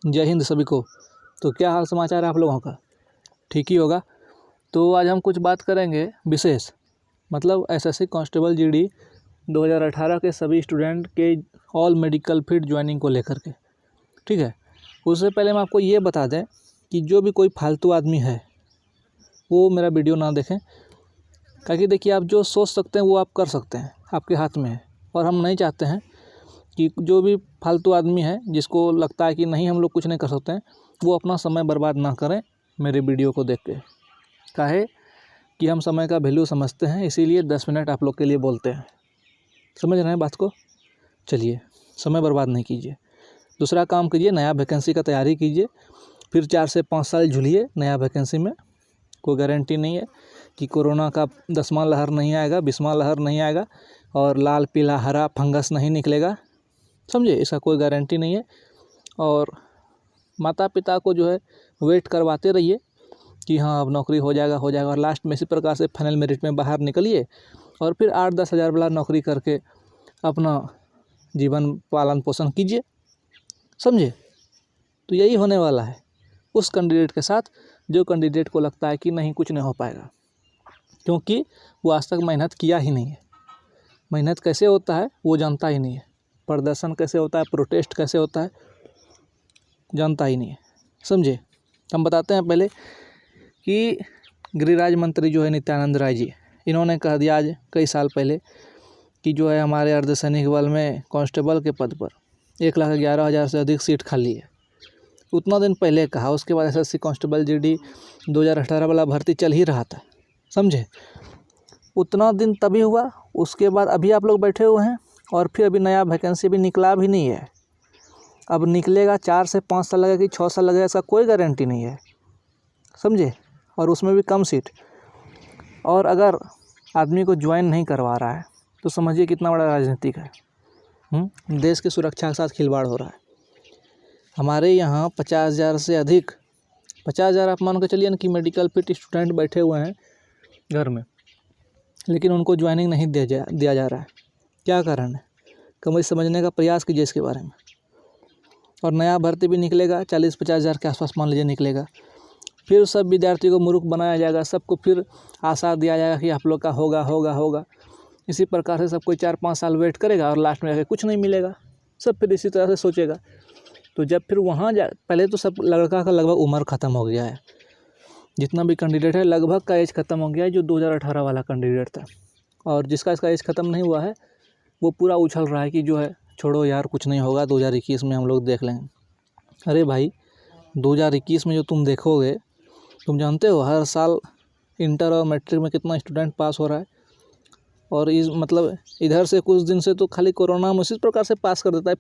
जय हिंद सभी को। तो क्या हाल समाचार है आप लोगों का? ठीक ही होगा। तो आज हम कुछ बात करेंगे विशेष, मतलब एसएससी कांस्टेबल जीडी 2018 के सभी स्टूडेंट के ऑल मेडिकल फिट ज्वाइनिंग को लेकर के। ठीक है, उससे पहले हम आपको ये बता दें कि जो भी कोई फालतू आदमी है वो मेरा वीडियो ना देखें, ताकि देखिए आप जो सोच सकते हैं वो आप कर सकते हैं, आपके हाथ में है। और हम नहीं चाहते हैं कि जो भी फालतू आदमी है जिसको लगता है कि नहीं हम लोग कुछ नहीं कर सकते हैं, वो अपना समय बर्बाद ना करें मेरे वीडियो को देख के। काहे कि हम समय का वैल्यू समझते हैं, इसीलिए 10 मिनट आप लोग के लिए बोलते हैं। समझ रहे हैं बात को? चलिए, समय बर्बाद नहीं कीजिए, दूसरा काम कीजिए, नया वैकेंसी का तैयारी कीजिए। फिर 4 से 5 साल झूलिए नया वैकेंसी में। कोई गारंटी नहीं है कि कोरोना का 10वां लहर नहीं आएगा, 20वां लहर नहीं आएगा और लाल पीला हरा फंगस नहीं निकलेगा। समझे, इसका कोई गारंटी नहीं है। और माता पिता को जो है वेट करवाते रहिए कि हाँ अब नौकरी हो जाएगा और लास्ट में इसी प्रकार से फाइनल मेरिट में बाहर निकलिए और फिर 8-10 हज़ार वाला नौकरी करके अपना जीवन पालन पोषण कीजिए। समझे? तो यही होने वाला है उस कैंडिडेट के साथ जो कैंडिडेट को लगता है कि नहीं कुछ नहीं हो पाएगा, क्योंकि वो आज तक मेहनत किया ही नहीं है। मेहनत कैसे होता है वो जानता ही नहीं है, प्रदर्शन कैसे होता है, प्रोटेस्ट कैसे होता है जानता ही नहीं है। समझे? हम बताते हैं पहले कि गृहराज्य मंत्री जो है नित्यानंद राय जी, इन्होंने कह दिया आज कई साल पहले कि जो है हमारे अर्धसैनिक बल में कांस्टेबल के पद पर 1,11,000 से अधिक सीट खाली है। उतना दिन पहले कहा, उसके बाद एसएससी कांस्टेबल जीडी 2018 वाला भर्ती चल ही रहा था। समझे? उतना दिन तभी हुआ, उसके बाद अभी आप लोग बैठे हुए हैं और फिर अभी नया वैकेंसी भी निकला भी नहीं है। अब निकलेगा 4 से 5 साल लगेगा कि 6 साल लगेगा, ऐसा कोई गारंटी नहीं है। समझे? और उसमें भी कम सीट। और अगर आदमी को ज्वाइन नहीं करवा रहा है तो समझिए कितना बड़ा राजनीतिक है। देश की सुरक्षा के साथ खिलवाड़ हो रहा है। हमारे यहाँ 50,000 से अधिक 50,000 आप मान के चलिए ना कि मेडिकल फिट स्टूडेंट बैठे हुए हैं घर में, लेकिन उनको ज्वाइनिंग नहीं दिया जा रहा है। क्या कारण है? कभी समझने का प्रयास कीजिए इसके बारे में। और नया भर्ती भी निकलेगा 40-50 हज़ार के आसपास मान लीजिए निकलेगा। फिर सब विद्यार्थी को मूर्ख बनाया जाएगा, सबको फिर आशा दिया जाएगा कि आप लोग का होगा। इसी प्रकार से सब कोई 4-5 साल वेट करेगा और लास्ट में जाकर कुछ नहीं मिलेगा। सब फिर इसी तरह से सोचेगा। तो जब फिर वहाँ पहले तो सब लड़का का लगभग उम्र ख़त्म हो गया है, जितना भी कैंडिडेट है लगभग का एज ख़त्म हो गया है जो 2018 वाला कैंडिडेट था। और जिसका इसका एज ख़त्म नहीं हुआ है वो पूरा उछल रहा है कि जो है छोड़ो यार कुछ नहीं होगा, 2021 में हम लोग देख लेंगे। अरे भाई, 2021 में जो तुम देखोगे, तुम जानते हो हर साल इंटर और मैट्रिक में कितना स्टूडेंट पास हो रहा है। और इस मतलब इधर से कुछ दिन से तो खाली कोरोना में उसी प्रकार से पास कर देता है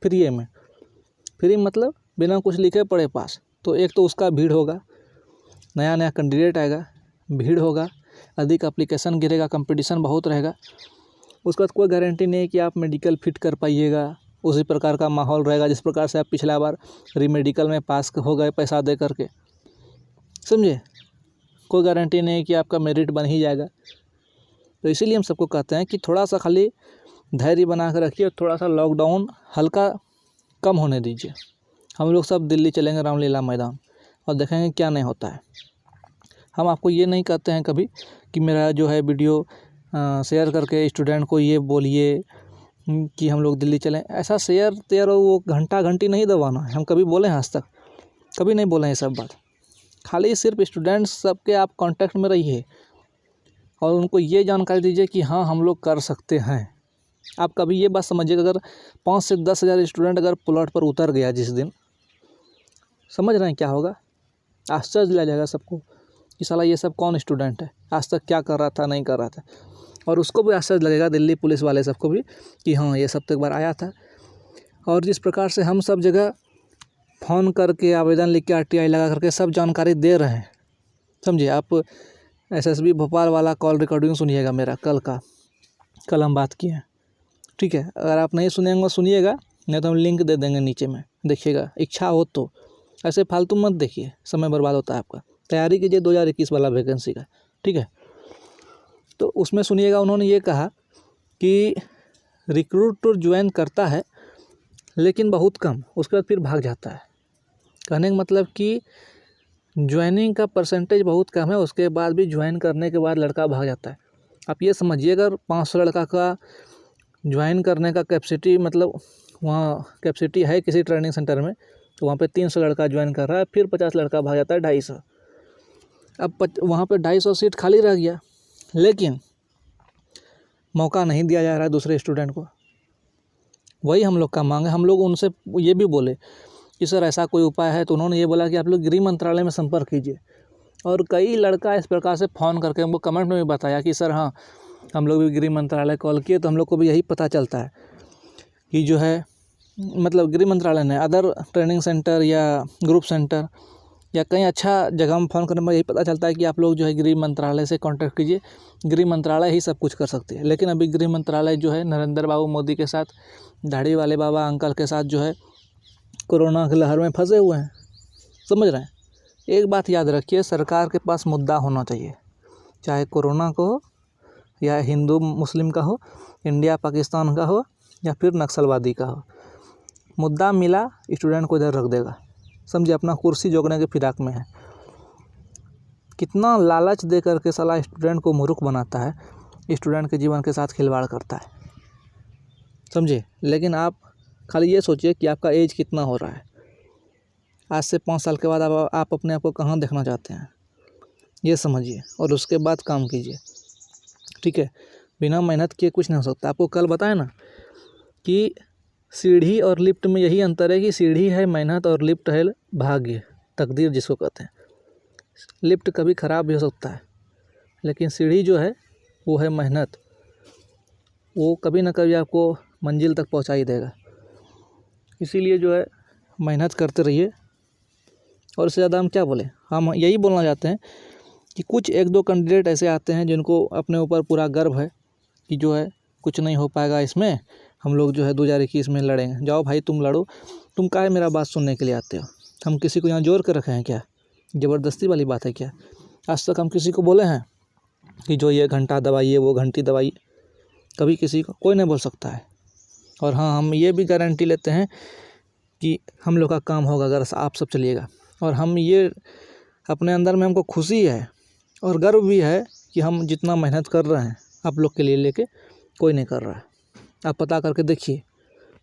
फ्री मतलब बिना कुछ लिखे पढ़े पास। तो एक तो उसका भीड़ होगा, नया कैंडिडेट आएगा, भीड़ होगा, अधिक एप्लीकेशन गिरेगा, कंपटीशन बहुत रहेगा। उसके बाद कोई गारंटी नहीं है कि आप मेडिकल फिट कर पाइएगा। उसी प्रकार का माहौल रहेगा जिस प्रकार से आप पिछला बार रीमेडिकल में पास हो गए पैसा दे करके। समझे? कोई गारंटी नहीं है कि आपका मेरिट बन ही जाएगा। तो इसीलिए हम सबको कहते हैं कि थोड़ा सा खाली धैर्य बना कर रखिए और थोड़ा सा लॉकडाउन हल्का कम होने दीजिए। हम लोग सब दिल्ली चलेंगे रामलीला मैदान और देखेंगे क्या नहीं होता है। हम आपको ये नहीं कहते हैं कभी कि मेरा जो है वीडियो शेयर करके स्टूडेंट को ये बोलिए कि हम लोग दिल्ली चलें। ऐसा शेयर और वो घंटी नहीं दबाना है। हम कभी बोले हैं आज तक? कभी नहीं बोले हैं ये सब बात। खाली सिर्फ स्टूडेंट्स सबके आप कांटेक्ट में रहिए और उनको ये जानकारी दीजिए कि हाँ हम लोग कर सकते हैं। आप कभी ये बात समझिएगा, अगर 5 से 10 हज़ार स्टूडेंट अगर प्लॉट पर उतर गया जिस दिन, समझ रहे हैं क्या होगा? आश्चर्य लग जाएगा सबको कि साला ये सब कौन स्टूडेंट है, आज तक क्या कर रहा था नहीं कर रहा था। और उसको भी आश्चर्य लगेगा, दिल्ली पुलिस वाले सबको भी, कि हाँ ये सब तो एक बार आया था। और जिस प्रकार से हम सब जगह फ़ोन करके आवेदन लिख के RTI लगा करके सब जानकारी दे रहे हैं। समझिए? आप SSB भोपाल वाला कॉल रिकॉर्डिंग सुनिएगा मेरा कल हम बात किए हैं। ठीक है? अगर आप नहीं सुनेंगे सुनिएगा, नहीं तो हम लिंक दे देंगे नीचे में, देखिएगा। इच्छा हो तो ऐसे फालतू मत देखिए, समय बर्बाद होता है आपका। तैयारी कीजिए 2021 वाला वैकेंसी का। ठीक है? तो उसमें सुनिएगा, उन्होंने ये कहा कि रिक्रूट तो ज्वाइन करता है लेकिन बहुत कम, उसके बाद फिर भाग जाता है। कहने का मतलब कि ज्वाइनिंग का परसेंटेज बहुत कम है, उसके बाद भी ज्वाइन करने के बाद लड़का भाग जाता है। आप ये समझिए, अगर 500 लड़का का ज्वाइन करने का कैपेसिटी, मतलब वहाँ कैपेसिटी है किसी ट्रेनिंग सेंटर में, तो वहाँ पे 300 लड़का ज्वाइन कर रहा है, फिर 50 लड़का भाग जाता है 250। अब वहाँ पे 250 सीट खाली रह गया, लेकिन मौका नहीं दिया जा रहा है दूसरे स्टूडेंट को। वही हम लोग का मांग है। हम लोग उनसे ये भी बोले कि सर ऐसा कोई उपाय है, तो उन्होंने ये बोला कि आप लोग गृह मंत्रालय में संपर्क कीजिए। और कई लड़का इस प्रकार से फ़ोन करके हमको कमेंट में भी बताया कि सर हाँ, हम लोग भी गृह मंत्रालय कॉल किए, तो हम लोग को भी यही पता चलता है कि जो है, मतलब गृह मंत्रालय ने अदर ट्रेनिंग सेंटर या ग्रुप सेंटर या कहीं अच्छा जगह में फ़ोन करने में यही पता चलता है कि आप लोग जो है गृह मंत्रालय से कांटेक्ट कीजिए, गृह मंत्रालय ही सब कुछ कर सकती है। लेकिन अभी गृह मंत्रालय जो है नरेंद्र बाबू मोदी के साथ, दाढ़ी वाले बाबा अंकल के साथ जो है कोरोना की लहर में फंसे हुए हैं, समझ रहे हैं। एक बात याद रखिए, सरकार के पास मुद्दा होना चाहिए, चाहे कोरोना को हो या हिंदू मुस्लिम का हो, इंडिया पाकिस्तान का हो या फिर नक्सलवादी का हो। मुद्दा मिला, स्टूडेंट को इधर रख देगा, समझे, अपना कुर्सी जोगने के फिराक में है। कितना लालच दे करके साला स्टूडेंट को मूर्ख बनाता है, स्टूडेंट के जीवन के साथ खिलवाड़ करता है, समझे। लेकिन आप खाली ये सोचिए कि आपका एज कितना हो रहा है। आज से 5 साल के बाद आप अपने आप को कहाँ देखना चाहते हैं, ये समझिए, और उसके बाद काम कीजिए, ठीक है। बिना मेहनत किए कुछ नहीं हो सकता। आपको कल बताया ना कि सीढ़ी और लिफ्ट में यही अंतर है कि सीढ़ी है मेहनत और लिफ्ट है भाग्य, तकदीर जिसको कहते हैं। लिफ्ट कभी ख़राब भी हो सकता है, लेकिन सीढ़ी जो है वो है मेहनत, वो कभी ना कभी आपको मंजिल तक पहुंचा ही देगा। इसीलिए जो है मेहनत करते रहिए। और इससे ज़्यादा हम क्या बोले, हम यही बोलना चाहते हैं कि कुछ 1-2 कैंडिडेट ऐसे आते हैं जिनको अपने ऊपर पूरा गर्व है कि जो है कुछ नहीं हो पाएगा इसमें, हम लोग जो है 2021 में लड़ेंगे। जाओ भाई, तुम लड़ो, तुम काहे मेरा बात सुनने के लिए आते हो? हम किसी को यहाँ जोर कर रखे हैं क्या? ज़बरदस्ती वाली बात है क्या? आज तक हम किसी को बोले हैं कि जो ये घंटा दबाइए, वो घंटी दबाइए? कभी किसी को कोई नहीं बोल सकता है। और हाँ, हम ये भी गारंटी लेते हैं कि हम लोग का काम होगा अगर आप सब चलिएगा। और हम ये अपने अंदर में हमको खुशी है और गर्व भी है कि हम जितना मेहनत कर रहे हैं आप लोग के लिए, लेके कोई नहीं कर रहा है। आप पता करके देखिए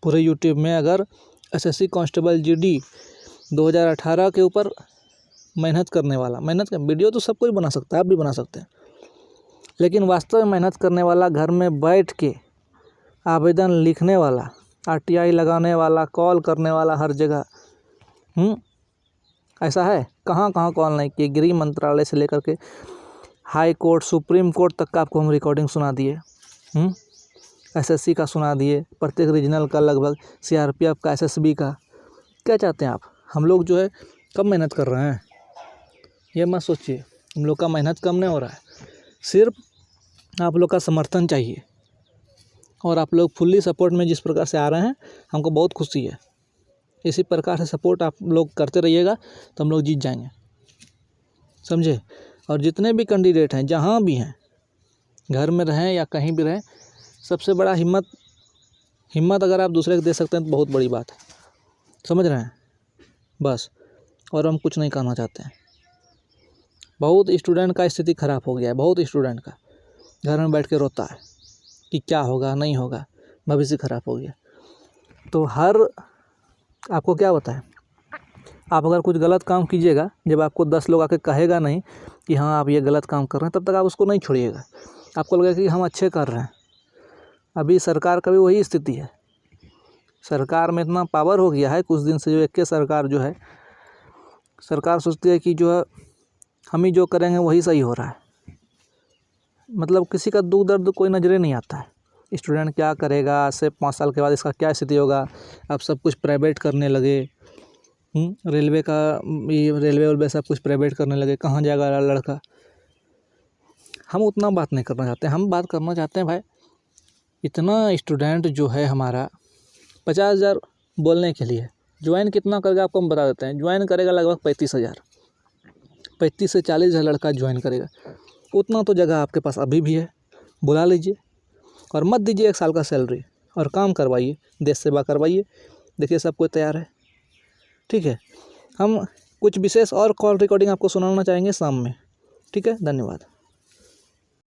पूरे यूट्यूब में, अगर एसएससी कांस्टेबल जीडी 2018 के ऊपर मेहनत करने वाला, मेहनत का वीडियो तो सब कोई बना सकता है, आप भी बना सकते हैं, लेकिन वास्तव में मेहनत करने वाला, घर में बैठ के आवेदन लिखने वाला, आरटीआई लगाने वाला, कॉल करने वाला हर जगह, ऐसा है? कहाँ कहाँ कॉल नहीं किए। गृह मंत्रालय से लेकर के हाई कोर्ट, सुप्रीम कोर्ट तक का आपको हम रिकॉर्डिंग सुना दिए, एसएससी का सुना दिए, प्रत्येक रीजनल का लगभग, सीआरपीएफ का, एसएसबी का। क्या चाहते हैं आप? हम लोग जो है कम मेहनत कर रहे हैं, ये मत सोचिए। हम लोग का मेहनत कम नहीं हो रहा है, सिर्फ आप लोग का समर्थन चाहिए। और आप लोग फुल्ली सपोर्ट में जिस प्रकार से आ रहे हैं, हमको बहुत खुशी है। इसी प्रकार से सपोर्ट आप लोग करते रहिएगा तो हम लोग जीत जाएंगे, समझे। और जितने भी कैंडिडेट हैं, जहाँ भी हैं, घर में रहें या कहीं भी रहें, सबसे बड़ा हिम्मत अगर आप दूसरे को दे सकते हैं तो बहुत बड़ी बात है, समझ रहे हैं, बस। और हम कुछ नहीं कहना चाहते हैं। बहुत स्टूडेंट का स्थिति ख़राब हो गया है, बहुत स्टूडेंट का घर में बैठ के रोता है कि क्या होगा, नहीं होगा, भविष्य ख़राब हो गया। तो आपको क्या बताएं, आप अगर कुछ गलत काम कीजिएगा, जब आपको 10 लोग आके कहेगा नहीं कि हाँ आप ये गलत काम कर रहे हैं, तब तक आप उसको नहीं छोड़िएगा। आपको लगेगा कि हम अच्छे कर रहे हैं। अभी सरकार का भी वही स्थिति है। सरकार में इतना पावर हो गया है कुछ दिन से, जो एक के सरकार जो है, सरकार सोचती है कि जो है हम ही जो करेंगे वही सही हो रहा है। मतलब किसी का दुख दर्द कोई नज़रे नहीं आता है। स्टूडेंट क्या करेगा, आज से 5 साल के बाद इसका क्या स्थिति होगा। अब सब कुछ प्राइवेट करने लगे, रेलवे का, ये रेलवे सब कुछ प्राइवेट करने लगे, कहाँ जाएगा लड़का। हम उतना बात नहीं करना चाहते। हम बात करना चाहते हैं भाई, इतना स्टूडेंट जो है हमारा 50,000 बोलने के लिए, ज्वाइन कितना करेगा आपको हम बता देते हैं। ज्वाइन करेगा लगभग 35,000, 35 से 40,000 लड़का ज्वाइन करेगा। उतना तो जगह आपके पास अभी भी है, बुला लीजिए और मत दीजिए 1 साल का सैलरी, और काम करवाइए, देश सेवा करवाइए। देखिए सब कोई तैयार है, ठीक है। हम कुछ विशेष और कॉल रिकॉर्डिंग आपको सुनाना चाहेंगे शाम में। ठीक है, धन्यवाद।